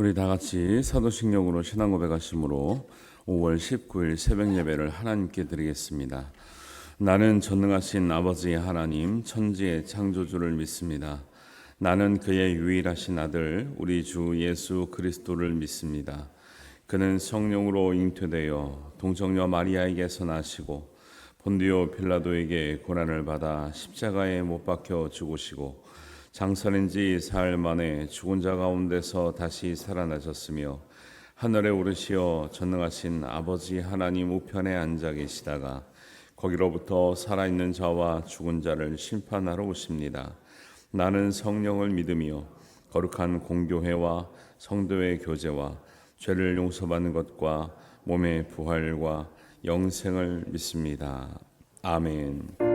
우리 다 같이 사도신경으로 신앙 고백하심으로 5월 19일 새벽 예배를 하나님께 드리겠습니다. 나는 전능하신 아버지의 하나님 천지의 창조주를 믿습니다. 나는 그의 유일하신 아들 우리 주 예수 그리스도를 믿습니다. 그는 성령으로 잉태되어 동정녀 마리아에게서 나시고 본디오 빌라도에게 고난을 받아 십자가에 못 박혀 죽으시고 장사된 지 사흘 만에 죽은 자 가운데서 다시 살아나셨으며 하늘에 오르시어 전능하신 아버지 하나님 우편에 앉아 계시다가 거기로부터 살아있는 자와 죽은 자를 심판하러 오십니다. 나는 성령을 믿으며 거룩한 공교회와 성도의 교제와 죄를 용서받는 것과 몸의 부활과 영생을 믿습니다. 아멘.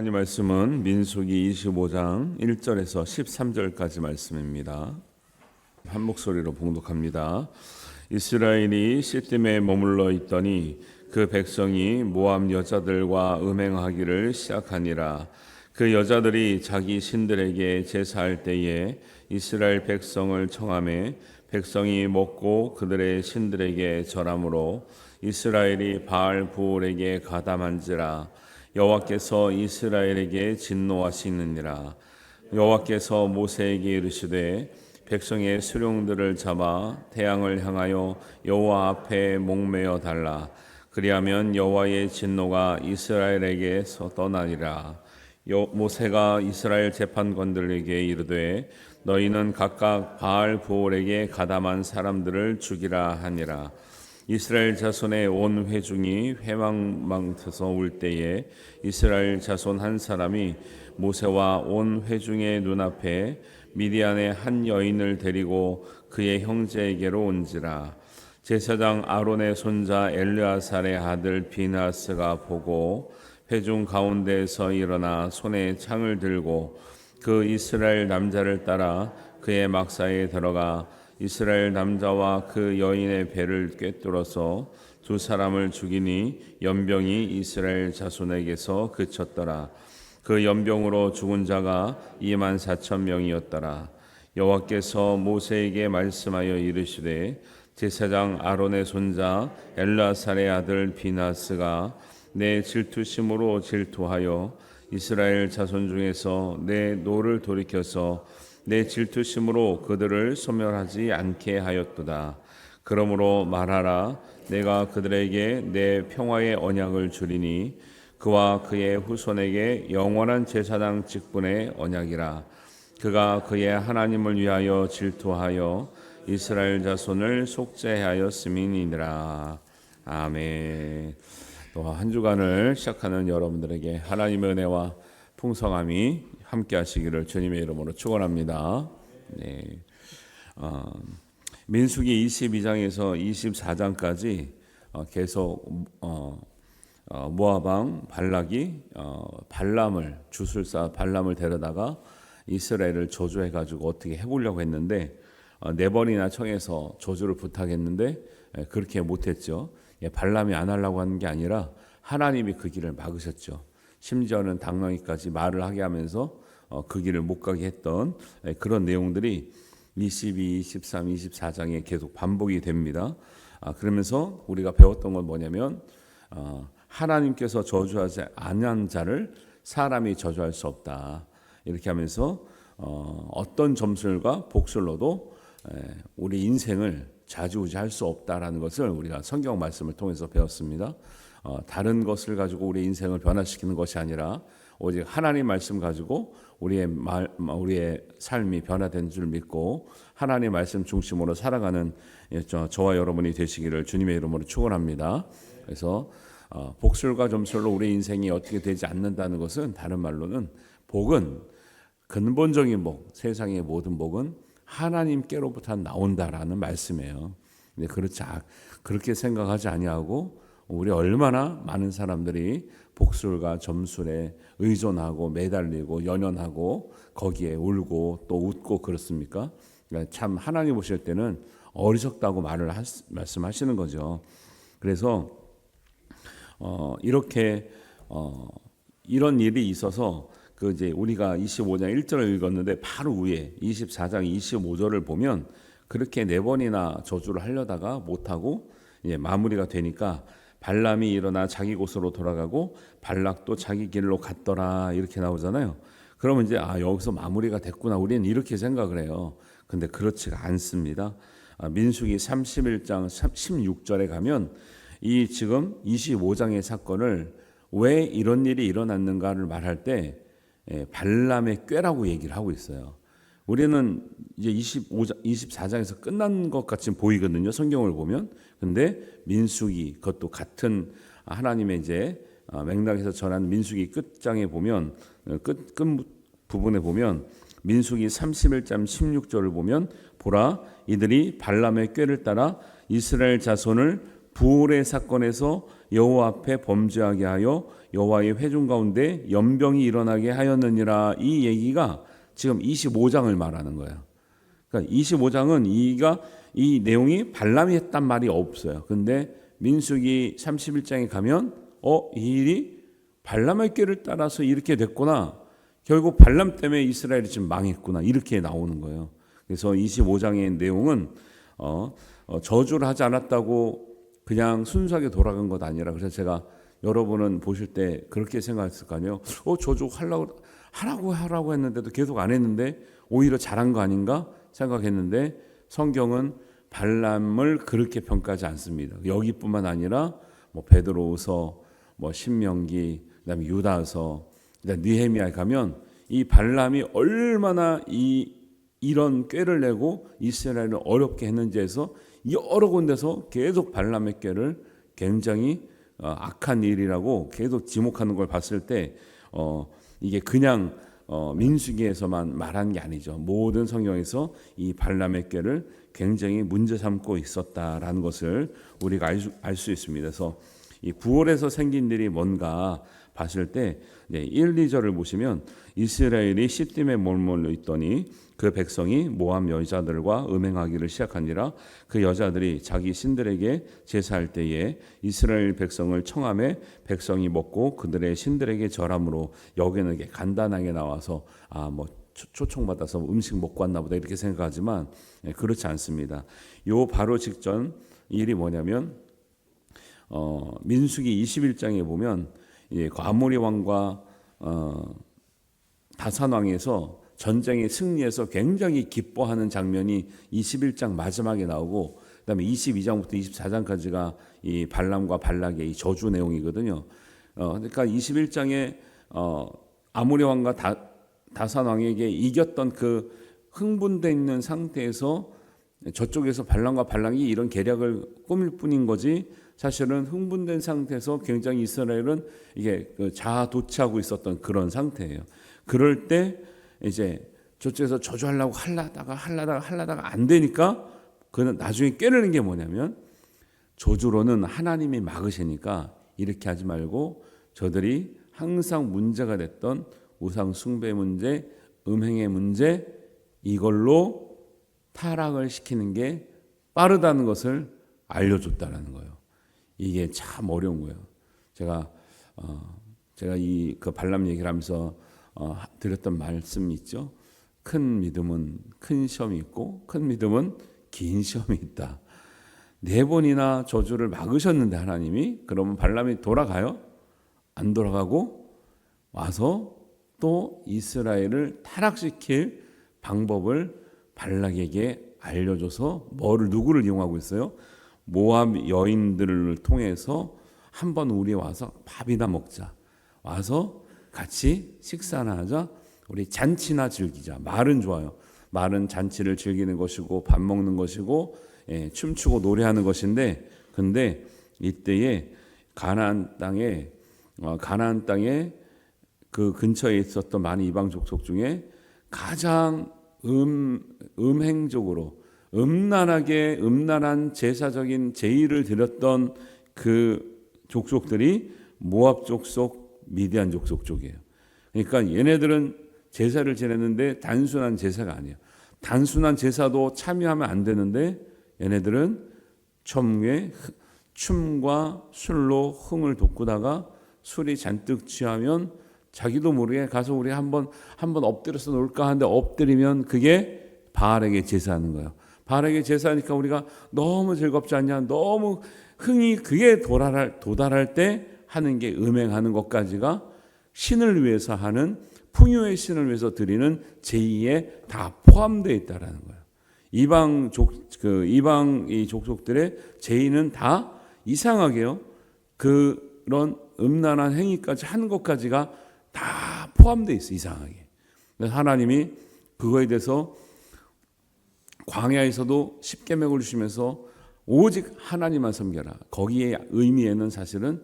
하나님 말씀은 민수기 25장 1절에서 13절까지 말씀입니다. 한 목소리로 봉독합니다. 이스라엘이 시딤에 머물러 있더니 그 백성이 모압 여자들과 음행하기를 시작하니라. 그 여자들이 자기 신들에게 제사할 때에 이스라엘 백성을 청하매 백성이 먹고 그들의 신들에게 절함으로 이스라엘이 바알 부올에게 가담한지라. 여호와께서 이스라엘에게 진노하시느니라. 여호와께서 모세에게 이르시되 백성의 수령들을 잡아 태양을 향하여 여호와 앞에 목매어 달라. 그리하면 여호와의 진노가 이스라엘에게서 떠나리라. 모세가 이스라엘 재판관들에게 이르되 너희는 각각 바알 부올에게 가담한 사람들을 죽이라 하니라. 이스라엘 자손의 온 회중이 회망망쳐서 울 때에 이스라엘 자손 한 사람이 모세와 온 회중의 눈앞에 미디안의 한 여인을 데리고 그의 형제에게로 온지라. 제사장 아론의 손자 엘르아살의 아들 비나스가 보고 회중 가운데에서 일어나 손에 창을 들고 그 이스라엘 남자를 따라 그의 막사에 들어가 이스라엘 남자와 그 여인의 배를 꿰뚫어서 두 사람을 죽이니 연병이 이스라엘 자손에게서 그쳤더라. 그 연병으로 죽은 자가 24,000명이었더라. 여호와께서 모세에게 말씀하여 이르시되 제사장 아론의 손자 엘라살의 아들 비나스가 내 질투심으로 질투하여 이스라엘 자손 중에서 내 노를 돌이켜서 내 질투심으로 그들을 소멸하지 않게 하였도다. 그러므로 말하라. 내가 그들에게 내 평화의 언약을 주리니 그와 그의 후손에게 영원한 제사장 직분의 언약이라. 그가 그의 하나님을 위하여 질투하여 이스라엘 자손을 속죄하였음이니라. 아멘. 또 한 주간을 시작하는 여러분들에게 하나님의 은혜와 풍성함이 함께 하시기를 주님의 이름으로 축원합니다. 네. 민수기 22장에서 24장까지 계속 모압 왕 발락이 발람을 주술사 발람을 데려다가 이스라엘을 저주해 가지고 어떻게 해보려고 했는데 네 번이나 청해서 저주를 부탁했는데 그렇게 못했죠. 발람이 안 하려고 하는 게 아니라 하나님이 그 길을 막으셨죠. 심지어는 당나귀까지 말을 하게 하면서 그 길을 못 가게 했던 그런 내용들이 22, 23, 24장에 계속 반복이 됩니다. 그러면서 우리가 배웠던 건 뭐냐면 하나님께서 저주하지 않은 자를 사람이 저주할 수 없다. 이렇게 하면서 어떤 점술과 복술로도 우리 인생을 좌지우지할 수 없다라는 것을 우리가 성경 말씀을 통해서 배웠습니다. 다른 것을 가지고 우리 인생을 변화시키는 것이 아니라 오직 하나님 말씀 가지고 우리의 삶이 변화된 줄 믿고 하나님 말씀 중심으로 살아가는 저와 여러분이 되시기를 주님의 이름으로 축원합니다. 그래서 복술과 점술로 우리 인생이 어떻게 되지 않는다는 것은 다른 말로는 복은 근본적인 복, 세상의 모든 복은 하나님께로부터 나온다라는 말씀이에요. 근데 그렇게 생각하지 아니하고 우리 얼마나 많은 사람들이 복술과 점술에 의존하고 매달리고 연연하고 거기에 울고 또 웃고 그렇습니까? 그러니까 참 하나님 보실 때는 어리석다고 말씀하시는 거죠. 그래서 이렇게 이런 일이 있어서 이제 우리가 25장 1절을 읽었는데 바로 위에 24장 25절을 보면 그렇게 네 번이나 저주를 하려다가 못하고 마무리가 되니까 발람이 일어나 자기 곳으로 돌아가고 발락도 자기 길로 갔더라 이렇게 나오잖아요. 그러면 이제 여기서 마무리가 됐구나 우리는 이렇게 생각을 해요. 근데 그렇지가 않습니다. 민수기 31장 16절에 가면 이 지금 25장의 사건을 왜 이런 일이 일어났는가를 말할 때 발람의 꾀라고 얘기를 하고 있어요. 우리는 이제 24장에서 끝난 것 같이 보이거든요. 성경을 보면. 근데 민수기 그것도 같은 하나님의 이제 맥락에서 전한 민수기 끝장에 보면 끝 부분에 보면 민수기 31장 16절을 보면 보라 이들이 발람의 꾀를 따라 이스라엘 자손을 부올의 사건에서 여호와 앞에 범죄하게 하여 여호와의 회중 가운데 연병이 일어나게 하였느니라. 이 얘기가 지금 25장을 말하는 거예요. 그러니까 25장은 이 내용이 발람이 했단 말이 없어요. 근데 민수기 31장에 가면 이 일이 발람의 꾀를 따라서 이렇게 됐구나. 결국 발람 때문에 이스라엘이 지금 망했구나. 이렇게 나오는 거예요. 그래서 25장의 내용은 저주를 하지 않았다고 그냥 순수하게 돌아간 것 아니라 그래서 제가 여러분은 보실 때 그렇게 생각했을 거 아니에요. 저주 하라고 했는데도 계속 안 했는데 오히려 잘한 거 아닌가 생각했는데 성경은 발람을 그렇게 평가하지 않습니다. 여기뿐만 아니라 베드로후서, 신명기, 그다음에 유다서, 그다음 느헤미야에 가면 이 발람이 얼마나 이런 꾀를 내고 이스라엘을 어렵게 했는지에서 여러 군데서 계속 발람의 꾀를 굉장히 악한 일이라고 계속 지목하는 걸 봤을 때 이게 그냥 민수기에서만 말한 게 아니죠. 모든 성경에서 이 발람의 꾀를 굉장히 문제 삼고 있었다라는 것을 우리가 알 수 있습니다. 그래서 이 구월에서 생긴 일이 뭔가 봤을 때 1, 2절을 보시면 이스라엘이 시딤에 머물러 있더니 그 백성이 모압 여자들과 음행하기를 시작하니라. 그 여자들이 자기 신들에게 제사할 때에 이스라엘 백성을 청함에 백성이 먹고 그들의 신들에게 절함으로 여기는 게 간단하게 나와서 뭐 초청받아서 음식 먹고 왔나 보다 이렇게 생각하지만 그렇지 않습니다. 요 바로 직전 일이 뭐냐면 민수기 21장에 보면 아모리 왕과 다산 왕에서 전쟁에 승리해서 굉장히 기뻐하는 장면이 21장 마지막에 나오고 그다음에 22장부터 24장까지가 이 발람과 발락의 이 저주 내용이거든요. 그러니까 21장에 아모리 왕과 다산 왕에게 이겼던 그 흥분돼 있는 상태에서 저쪽에서 발람과 발락이 이런 계략을 꾸밀 뿐인 거지 사실은 흥분된 상태에서 굉장히 이스라엘은 이게 자아 도취하고 있었던 그런 상태예요. 그럴 때 이제 저쪽에서 저주하려고 하려다가 안 되니까 그는 나중에 깨르는 게 뭐냐면 저주로는 하나님이 막으시니까 이렇게 하지 말고 저들이 항상 문제가 됐던 우상 숭배 문제, 음행의 문제 이걸로 타락을 시키는 게 빠르다는 것을 알려줬다라는 거예요. 이게 참 어려운 거예요. 제가 이 그 발람 얘기를 하면서 드렸던 말씀이 있죠. 큰 믿음은 큰 시험이 있고 큰 믿음은 긴 시험이 있다. 4번이나 저주를 막으셨는데 하나님이 그러면 발람이 돌아가요? 안 돌아가고 와서 또 이스라엘을 타락시킬 방법을 발락에게 알려줘서 누구를 이용하고 있어요? 모압 여인들을 통해서 한번 우리 와서 밥이나 먹자. 와서 같이 식사나 하자. 우리 잔치나 즐기자. 말은 좋아요. 말은 잔치를 즐기는 것이고 밥 먹는 것이고 춤추고 노래하는 것인데 근데 이때에 가나안 땅에 그 근처에 있었던 많은 이방 족속 중에 가장 음행적으로 음란한 제사적인 제의를 드렸던 그 족속들이 모압 족속, 미디안 족속 쪽이에요. 그러니까 얘네들은 제사를 지냈는데 단순한 제사가 아니에요. 단순한 제사도 참여하면 안 되는데 얘네들은 첨에 춤과 술로 흥을 돋구다가 술이 잔뜩 취하면 자기도 모르게 가서 우리 한번 엎드려서 놀까 하는데 엎드리면 그게 바알에게 제사하는 거예요. 바알에게 제사하니까 우리가 너무 즐겁지 않냐, 너무 흥이 그게 도달할 때 하는 게 음행하는 것까지가 신을 위해서 하는 풍요의 신을 위해서 드리는 제의에 다 포함되어 있다라는 거예요. 이방 이 족속들의 제의는 다 이상하게요. 그런 음란한 행위까지 하는 것까지가 다 포함되어 있어요. 이상하게. 그래서 하나님이 그거에 대해서 광야에서도 십계명을 주시면서 오직 하나님만 섬겨라. 거기에 의미에는 사실은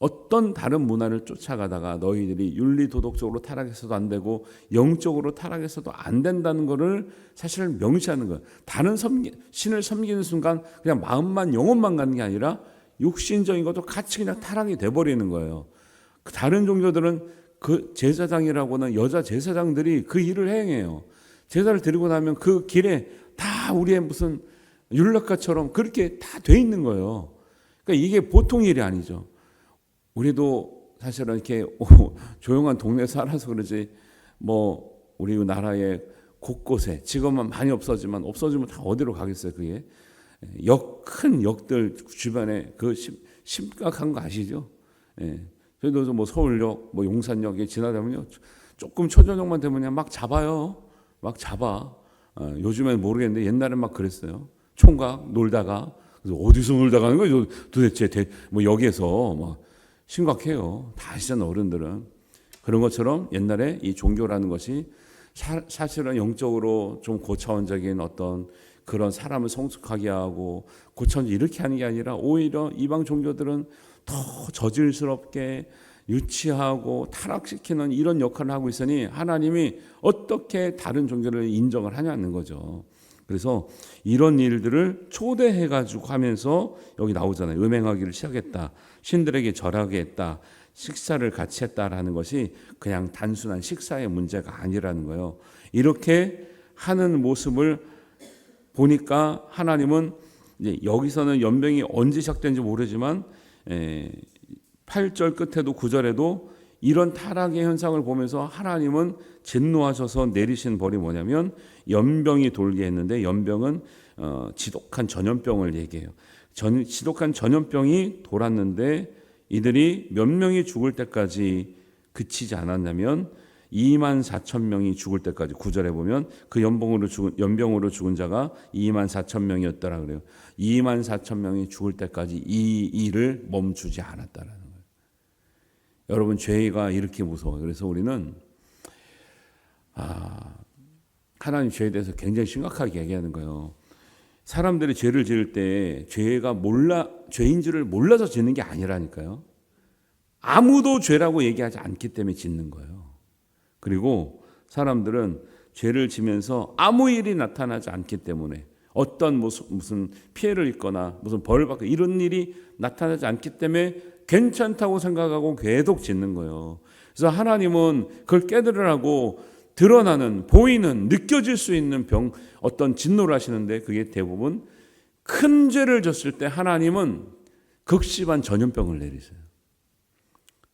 어떤 다른 문화를 쫓아가다가 너희들이 윤리도덕적으로 타락해서도 안 되고 영적으로 타락해서도 안 된다는 것을 사실 명시하는 거예요. 다른 신을 섬기는 순간 그냥 마음만 영혼만 가는 게 아니라 육신적인 것도 같이 그냥 타락이 돼버리는 거예요. 다른 종교들은 그 제사장이라고는 여자 제사장들이 그 일을 행해요. 제사를 드리고 나면 그 길에 다 우리의 무슨 율법가처럼 그렇게 다 돼 있는 거예요. 그러니까 이게 보통 일이 아니죠. 우리도 사실은 이렇게 조용한 동네 살아서 그러지 뭐 우리 나라의 곳곳에 지금은 많이 없어지면 다 어디로 가겠어요. 그게 큰 역들 주변에 그 심각한 거 아시죠? 저희도 뭐 서울역, 뭐 용산역에 지나다면요 조금 초저녁만 되면 그냥 막 잡아요. 막 잡아. 요즘엔 모르겠는데 옛날엔 막 그랬어요. 총각 놀다가 그래서 어디서 놀다 가는 거예요? 도대체 뭐 여기에서 막 심각해요. 다 아시잖아요, 어른들은. 그런 것처럼 옛날에 이 종교라는 것이 사실은 영적으로 좀 고차원적인 어떤 그런 사람을 성숙하게 하고 고차원적 이렇게 하는 게 아니라 오히려 이방 종교들은 더 저질스럽게 유치하고 타락시키는 이런 역할을 하고 있으니 하나님이 어떻게 다른 종교를 인정을 하냐는 거죠. 그래서 이런 일들을 초대해가지고 하면서 여기 나오잖아요. 음행하기를 시작했다. 신들에게 절하게 했다. 식사를 같이 했다라는 것이 그냥 단순한 식사의 문제가 아니라는 거예요. 이렇게 하는 모습을 보니까 하나님은 이제 여기서는 연병이 언제 시작된지 모르지만 8절 끝에도 9절에도 이런 타락의 현상을 보면서 하나님은 진노하셔서 내리신 벌이 뭐냐면 연병이 돌게 했는데, 연병은 지독한 전염병을 얘기해요. 지독한 전염병이 돌았는데 이들이 몇 명이 죽을 때까지 그치지 않았냐면 2만 4천 명이 죽을 때까지, 9절에 보면 그 연병으로 죽은 자가 2만 4천 명이었더라 그래요. 2만 4천 명이 죽을 때까지 이 일을 멈추지 않았다라는 거예요. 여러분, 죄가 이렇게 무서워요. 그래서 우리는 하나님 죄에 대해서 굉장히 심각하게 얘기하는 거예요. 사람들이 죄를 지을 때 죄인지를 몰라서 짓는 게 아니라니까요. 아무도 죄라고 얘기하지 않기 때문에 짓는 거예요. 그리고 사람들은 죄를 지면서 아무 일이 나타나지 않기 때문에, 어떤 무슨 피해를 입거나 무슨 벌을 받고 이런 일이 나타나지 않기 때문에 괜찮다고 생각하고 계속 짓는 거예요. 그래서 하나님은 그걸 깨달으라고 드러나는, 보이는, 느껴질 수 있는 어떤 진노를 하시는데, 그게 대부분 큰 죄를 졌을 때 하나님은 극심한 전염병을 내리세요.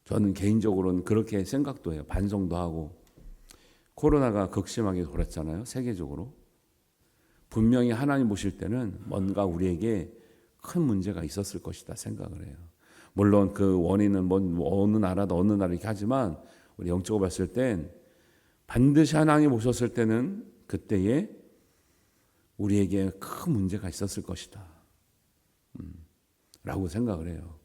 저는 개인적으로는 그렇게 생각도 해요. 반성도 하고. 코로나가 극심하게 돌았잖아요, 세계적으로. 분명히 하나님 보실 때는 뭔가 우리에게 큰 문제가 있었을 것이다 생각을 해요. 물론 그 원인은 어느 나라도 어느 나라 이렇게 하지만, 우리 영적으로 봤을 땐 반드시 하나님 오셨을 때는 그때에 우리에게 큰 문제가 있었을 것이다 라고 생각을 해요.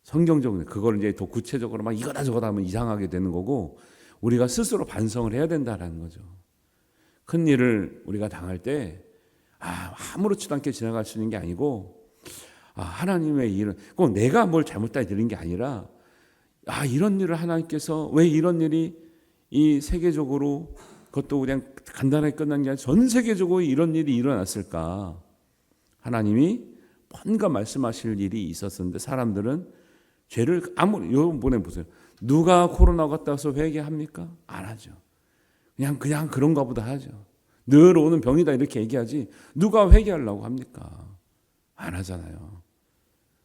성경적으로 그걸 이제 더 구체적으로 막 이거다 저거다 하면 이상하게 되는 거고, 우리가 스스로 반성을 해야 된다라는 거죠. 큰 일을 우리가 당할 때 아무렇지도 않게 지나갈 수 있는 게 아니고, 하나님의 일은 꼭 내가 뭘 잘못다 들은 게 아니라, 이런 일을 하나님께서 왜 이런 일이 이 세계적으로, 그것도 그냥 간단하게 끝난 게 아니라 전 세계적으로 이런 일이 일어났을까? 하나님이 뭔가 말씀하실 일이 있었는데 사람들은 죄를 요번에 보세요. 누가 코로나 갔다 와서 회개합니까? 안 하죠. 그냥 그런가 보다 하죠. 늘 오는 병이다 이렇게 얘기하지 누가 회개하려고 합니까? 안 하잖아요.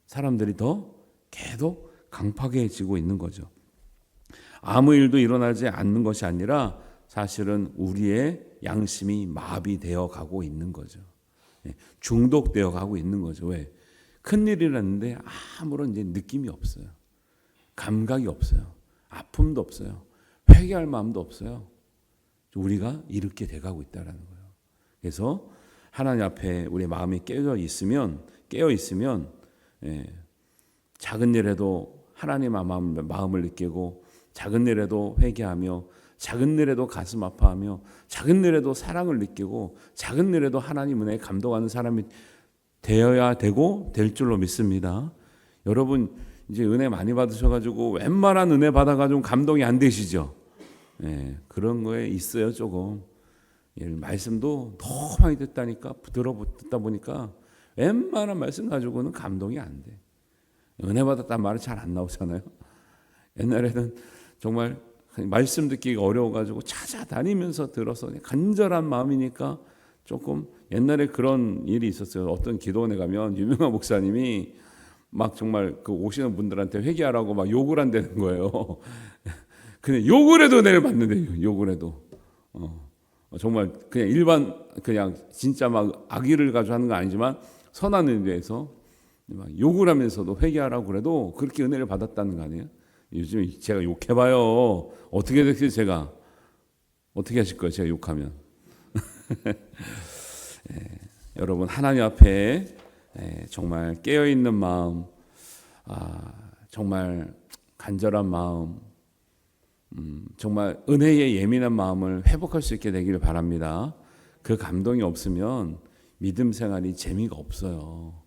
사람들이 더 계속 강팍해지고 있는 거죠. 아무 일도 일어나지 않는 것이 아니라 사실은 우리의 양심이 마비되어 가고 있는 거죠. 중독되어 가고 있는 거죠. 왜? 큰일이라는데 아무런 이제 느낌이 없어요. 감각이 없어요. 아픔도 없어요. 회개할 마음도 없어요. 우리가 이렇게 돼가고 있다는 거예요. 그래서 하나님 앞에 우리 마음이 깨어 있으면 작은 일에도 하나님의 마음을 느끼고, 작은 일에도 회개하며, 작은 일에도 가슴 아파하며, 작은 일에도 사랑을 느끼고, 작은 일에도 하나님 은혜에 감동하는 사람이 되어야 되고 될 줄로 믿습니다. 여러분 이제 은혜 많이 받으셔가지고 웬만한 은혜 받아가지고 감동이 안 되시죠? 그런 거에 있어요 조금. 말씀도 너무 많이 듣다 보니까 웬만한 말씀 가지고는 감동이 안 돼. 은혜 받았다는 말은 잘 안 나오잖아요. 옛날에는 정말 말씀 듣기가 어려워가지고 찾아다니면서 들어서 간절한 마음이니까 조금, 옛날에 그런 일이 있었어요. 어떤 기도원에 가면 유명한 목사님이 막 정말 그 오시는 분들한테 회개하라고 막 욕을 한다는 거예요. 근데 욕을 해도 은혜를 받는데요. 욕을 해도. 정말 그냥 진짜 막 악의를 가지고 하는 건 아니지만 선한 의미에서 막 욕을 하면서도 회개하라고 그래도 그렇게 은혜를 받았다는 거 아니에요? 요즘에 제가 욕해봐요. 어떻게 됐어요, 제가? 어떻게 하실 거예요, 제가 욕하면? 여러분, 하나님 앞에 정말 깨어있는 마음, 정말 간절한 마음, 정말 은혜에 예민한 마음을 회복할 수 있게 되기를 바랍니다. 그 감동이 없으면 믿음 생활이 재미가 없어요.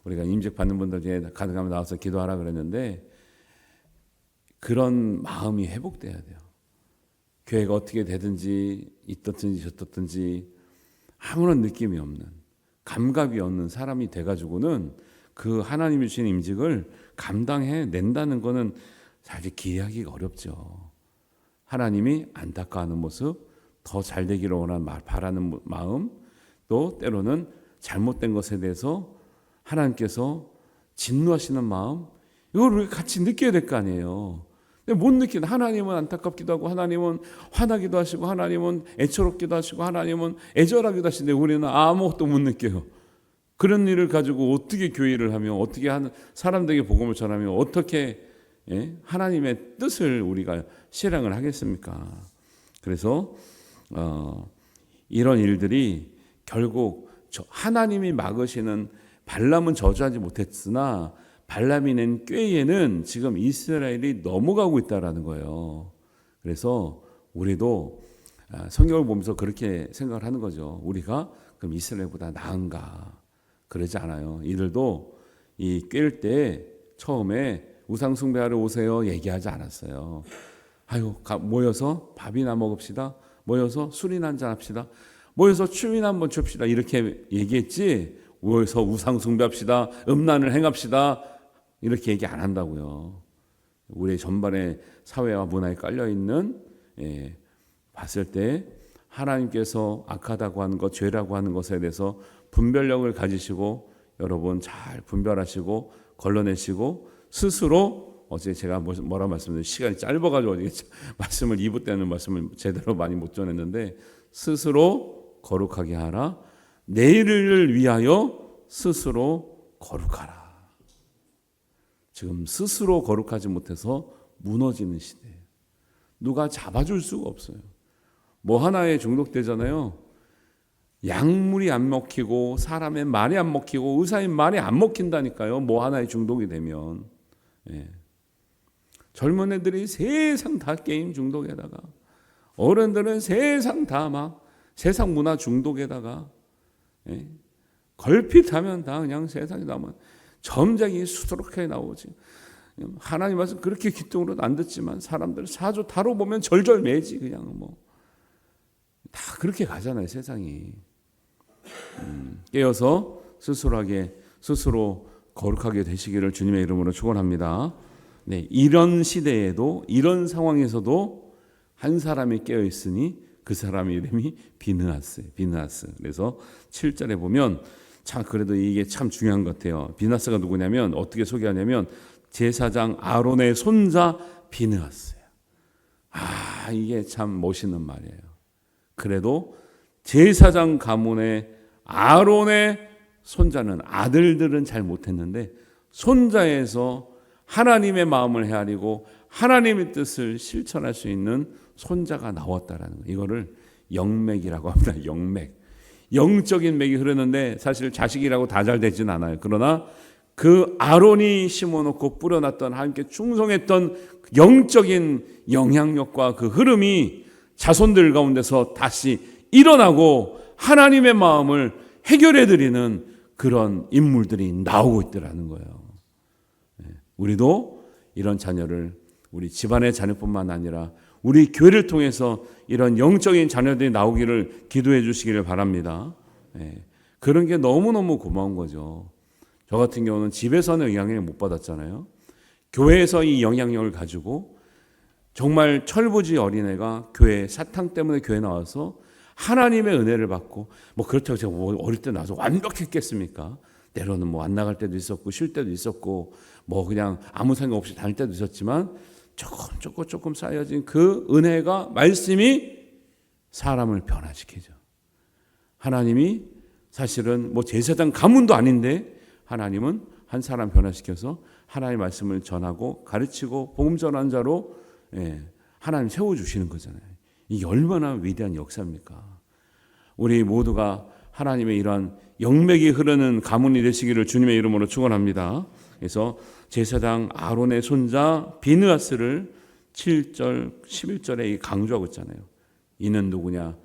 우리가 임직 받는 분들 중에 가능하면 나와서 기도하라 그랬는데, 그런 마음이 회복돼야 돼요. 교회가 어떻게 되든지 있었든지 저었든지 아무런 느낌이 없는, 감각이 없는 사람이 돼가지고는 그 하나님이 주신 임직을 감당해낸다는 것은 사실 기대하기가 어렵죠. 하나님이 안타까워하는 모습, 더 잘되기를 바라는 마음, 또 때로는 잘못된 것에 대해서 하나님께서 진노하시는 마음, 이걸 우리가 같이 느껴야 될 거 아니에요. 근데 못 느끼는, 하나님은 안타깝기도 하고, 하나님은 화나기도 하시고, 하나님은 애처롭기도 하시고, 하나님은 애절하기도 하시는데 우리는 아무것도 못 느껴요. 그런 일을 가지고 어떻게 교회를 하며, 어떻게 하는 사람들에게 복음을 전하며, 어떻게 하나님의 뜻을 우리가 실행을 하겠습니까? 그래서 이런 일들이 결국 하나님이 막으시는, 발람은 저주하지 못했으나 발람이 낸 꾀에는 지금 이스라엘이 넘어가고 있다라는 거예요. 그래서 우리도 성경을 보면서 그렇게 생각을 하는 거죠. 우리가 그럼 이스라엘보다 나은가? 그러지 않아요. 이들도 이 꾀일 때 처음에 우상 숭배하러 오세요 얘기하지 않았어요. 아유, 모여서 밥이나 먹읍시다. 모여서 술이나 한잔 합시다. 모여서 춤이나 한번 춥시다. 이렇게 얘기했지, 모여서 우상 숭배합시다. 음란을 행합시다. 이렇게 얘기 안 한다고요. 우리 전반의 사회와 문화에 깔려있는, 봤을 때 하나님께서 악하다고 하는 것, 죄라고 하는 것에 대해서 분별력을 가지시고 여러분 잘 분별하시고 걸러내시고 스스로, 어제 제가 뭐라 말씀드렸는데 시간이 짧아가지고 말씀을 2부 때는 말씀을 제대로 많이 못 전했는데, 스스로 거룩하게 하라. 내일을 위하여 스스로 거룩하라. 지금 스스로 거룩하지 못해서 무너지는 시대예요. 누가 잡아줄 수가 없어요. 뭐 하나에 중독되잖아요. 약물이 안 먹히고 사람의 말이 안 먹히고 의사의 말이 안 먹힌다니까요. 뭐 하나에 중독이 되면. 젊은 애들이 세상 다 게임 중독에다가, 어른들은 세상 다 막 세상 문화 중독에다가, 걸핏하면 다 그냥 세상에 나오면 점쟁이 수두룩하게 나오지. 하나님 말씀 그렇게 귀뚱으로 안 듣지만 사람들 사주 타로 보면 절절매지. 그냥 뭐 다 그렇게 가잖아요, 세상이. 깨어서 스스로 거룩하게 되시기를 주님의 이름으로 축원합니다. 네, 이런 시대에도, 이런 상황에서도 한 사람이 깨어 있으니 그 사람의 이름이 비느하스. 그래서 7절에 보면 참, 그래도 이게 참 중요한 것 같아요. 비느하스가 누구냐면, 어떻게 소개하냐면 제사장 아론의 손자 비느하스예요. 이게 참 멋있는 말이에요. 그래도 제사장 가문의 아론의 손자는, 아들들은 잘 못했는데 손자에서 하나님의 마음을 헤아리고 하나님의 뜻을 실천할 수 있는 손자가 나왔다라는 거. 이거를 영맥이라고 합니다. 영맥. 영적인 맥이 흐르는데 사실 자식이라고 다 잘 되진 않아요. 그러나 그 아론이 심어놓고 뿌려놨던, 하나님께 충성했던 영적인 영향력과 그 흐름이 자손들 가운데서 다시 일어나고 하나님의 마음을 해결해드리는 그런 인물들이 나오고 있더라는 거예요. 우리도 이런 자녀를, 우리 집안의 자녀뿐만 아니라 우리 교회를 통해서 이런 영적인 자녀들이 나오기를 기도해 주시기를 바랍니다. 그런 게 너무너무 고마운 거죠. 저 같은 경우는 집에서는 영향력을 못 받았잖아요. 교회에서 이 영향력을 가지고 정말 철부지 어린애가 교회, 사탕 때문에 교회 나와서 하나님의 은혜를 받고, 뭐 그렇다고 제가 어릴 때 나와서 완벽했겠습니까? 때로는 뭐 안 나갈 때도 있었고 쉴 때도 있었고 뭐 그냥 아무 생각 없이 다닐 때도 있었지만, 조금 쌓여진 그 은혜가, 말씀이 사람을 변화시키죠. 하나님이 사실은 뭐 제사장 가문도 아닌데 하나님은 한 사람 변화시켜서 하나님의 말씀을 전하고 가르치고 복음 전한 자로 하나님 세워주시는 거잖아요. 이게 얼마나 위대한 역사입니까? 우리 모두가 하나님의 이러한 영맥이 흐르는 가문이 되시기를 주님의 이름으로 축원합니다. 그래서 제사장 아론의 손자 비느하스를 7절, 11절에 강조하고 있잖아요. 이는 누구냐?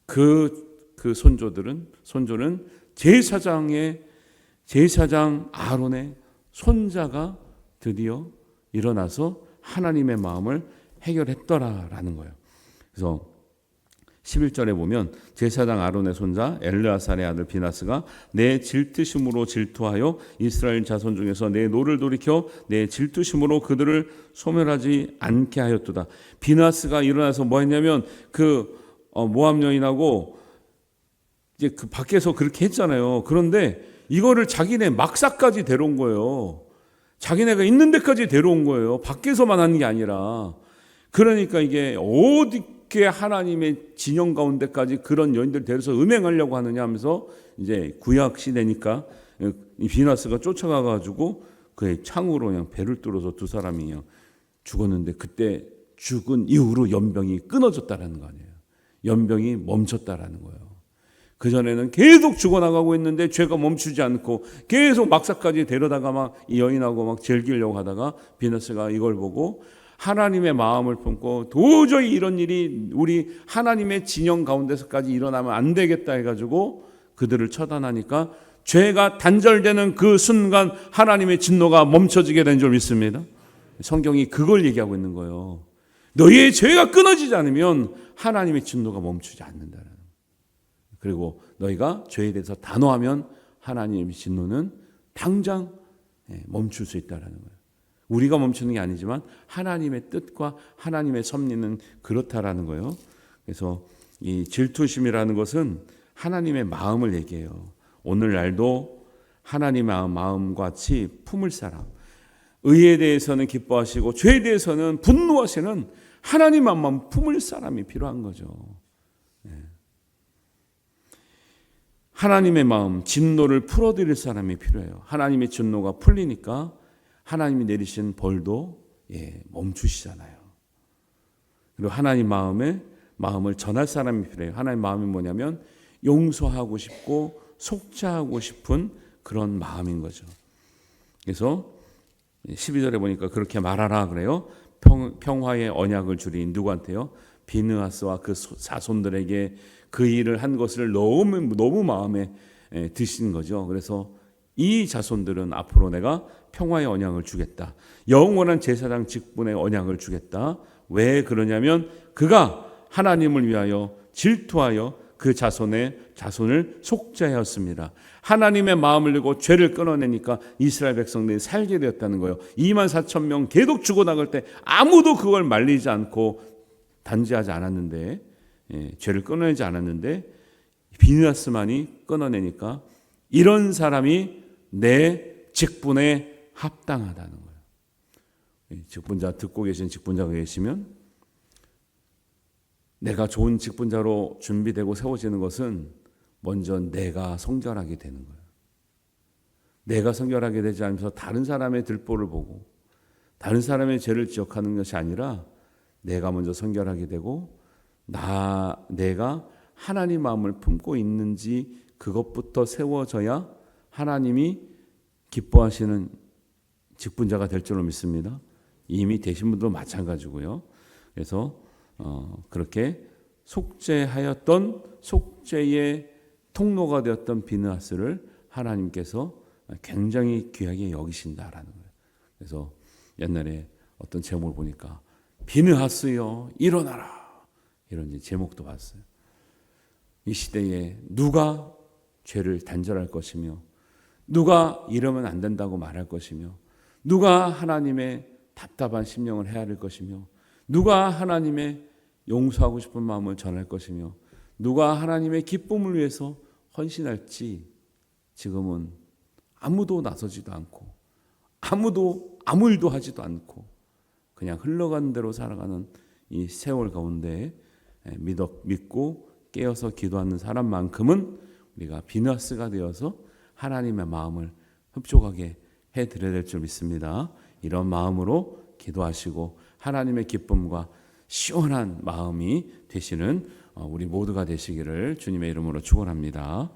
그 손조는 제사장 아론의 손자가 드디어 일어나서 하나님의 마음을 해결했더라라는 거예요. 그래서 11절에 보면 제사장 아론의 손자 엘르아살의 아들 비나스가 내 질투심으로 질투하여 이스라엘 자손 중에서 내 노를 돌이켜 내 질투심으로 그들을 소멸하지 않게 하였도다. 비나스가 일어나서 뭐 했냐면 모압 여인하고 이제 그 밖에서 그렇게 했잖아요. 그런데 이거를 자기네 막사까지 데려온 거예요. 자기네가 있는 데까지 데려온 거예요. 밖에서만 하는 게 아니라. 그러니까 이게 어떻게 하나님의 진영 가운데까지 그런 여인들 데려서 음행하려고 하느냐 하면서 이제 구약 시대니까 이 비나스가 쫓아가가지고 그의 창으로 그냥 배를 뚫어서 두 사람이 그냥 죽었는데, 그때 죽은 이후로 연병이 끊어졌다라는 거 아니에요. 연병이 멈췄다라는 거예요. 그전에는 계속 죽어나가고 있는데 죄가 멈추지 않고 계속 막사까지 데려다가 막 이 여인하고 막 즐기려고 하다가 비나스가 이걸 보고 하나님의 마음을 품고 도저히 이런 일이 우리 하나님의 진영 가운데서까지 일어나면 안 되겠다 해가지고 그들을 처단하니까 죄가 단절되는 그 순간 하나님의 진노가 멈춰지게 된 줄 믿습니다. 성경이 그걸 얘기하고 있는 거예요. 너희의 죄가 끊어지지 않으면 하나님의 진노가 멈추지 않는다는. 그리고 너희가 죄에 대해서 단호하면 하나님의 진노는 당장 멈출 수 있다는 거예요. 우리가 멈추는 게 아니지만 하나님의 뜻과 하나님의 섭리는 그렇다라는 거예요. 그래서 이 질투심이라는 것은 하나님의 마음을 얘기해요. 오늘날도 하나님의 마음과 같이 품을 사람, 의에 대해서는 기뻐하시고 죄에 대해서는 분노하시는 하나님 마음만 품을 사람이 필요한 거죠. 하나님의 마음, 진노를 풀어드릴 사람이 필요해요. 하나님의 진노가 풀리니까 하나님이 내리신 벌도 멈추시잖아요. 그리고 하나님 마음을 전할 사람이 필요해요. 하나님 마음이 뭐냐면 용서하고 싶고 속죄하고 싶은 그런 마음인 거죠. 그래서 12절에 보니까 그렇게 말하라 그래요. 평화의 언약을 주리. 누구한테요? 비느하스와 그 자손들에게 그 일을 한 것을 너무 마음에 드신 거죠. 그래서 이 자손들은 앞으로 내가 평화의 언약을 주겠다. 영원한 제사장 직분의 언약을 주겠다. 왜 그러냐면 그가 하나님을 위하여 질투하여 그 자손을 속죄하였습니다. 하나님의 마음을 내고 죄를 끊어내니까 이스라엘 백성들이 살게 되었다는 거예요. 24,000명 계속 죽어나갈 때 아무도 그걸 말리지 않고 단죄하지 않았는데, 죄를 끊어내지 않았는데 비느하스만이 끊어내니까 이런 사람이 내 직분에 합당하다는 거예요. 직분자, 듣고 계신 직분자가 계시면 내가 좋은 직분자로 준비되고 세워지는 것은 먼저 내가 성결하게 되는 거예요. 내가 성결하게 되지 않으면서 다른 사람의 들보를 보고 다른 사람의 죄를 지적하는 것이 아니라 내가 먼저 성결하게 되고 내가 하나님 마음을 품고 있는지 그것부터 세워져야 하나님이 기뻐하시는 직분자가 될 줄로 믿습니다. 이미 되신 분도 마찬가지고요. 그래서 그렇게 속죄하였던 속죄의 통로가 되었던 비느하스를 하나님께서 굉장히 귀하게 여기신다라는 거예요. 그래서 옛날에 어떤 제목을 보니까 비느하스여 일어나라, 이런 제목도 봤어요. 이 시대에 누가 죄를 단절할 것이며 누가 이러면 안 된다고 말할 것이며 누가 하나님의 답답한 심령을 헤아릴 것이며 누가 하나님의 용서하고 싶은 마음을 전할 것이며 누가 하나님의 기쁨을 위해서 헌신할지 지금은 아무도 나서지도 않고 아무도 아무 일도 하지도 않고 그냥 흘러가는 대로 살아가는 이 세월 가운데 믿고 깨어서 기도하는 사람만큼은 우리가 비느하스가 되어서 하나님의 마음을 흡족하게 해드려야 될 줄 믿습니다. 이런 마음으로 기도하시고 하나님의 기쁨과 시원한 마음이 되시는 우리 모두가 되시기를 주님의 이름으로 축원합니다.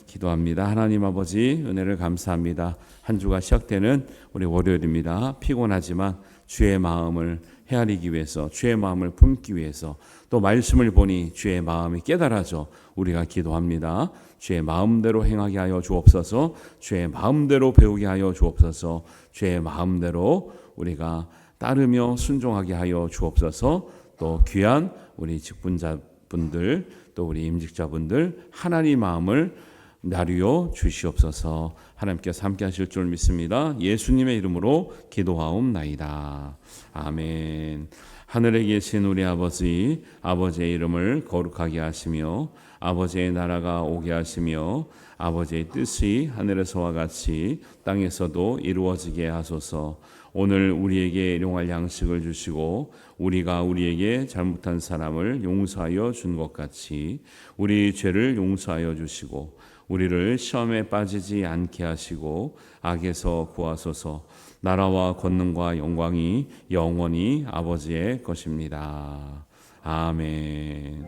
기도합니다. 하나님 아버지, 은혜를 감사합니다. 한 주가 시작되는 우리 월요일입니다. 피곤하지만 주의 마음을 헤아리기 위해서, 주의 마음을 품기 위해서, 또 말씀을 보니 주의 마음이 깨달아져 우리가 기도합니다. 주의 마음대로 행하게 하여 주옵소서. 주의 마음대로 배우게 하여 주옵소서. 주의 마음대로 우리가 따르며 순종하게 하여 주옵소서. 또 귀한 우리 직분자 분들 또 우리 임직자분들 하나님 마음을 나뉘어 주시옵소서. 하나님께서 함께 하실 줄 믿습니다. 예수님의 이름으로 기도하옵나이다. 아멘. 하늘에 계신 우리 아버지, 아버지의 이름을 거룩하게 하시며 아버지의 나라가 오게 하시며 아버지의 뜻이 하늘에서와 같이 땅에서도 이루어지게 하소서. 오늘 우리에게 일용할 양식을 주시고 우리가 우리에게 잘못한 사람을 용서하여 준 것 같이 우리 죄를 용서하여 주시고 우리를 시험에 빠지지 않게 하시고 악에서 구하소서. 나라와 권능과 영광이 영원히 아버지의 것입니다. 아멘.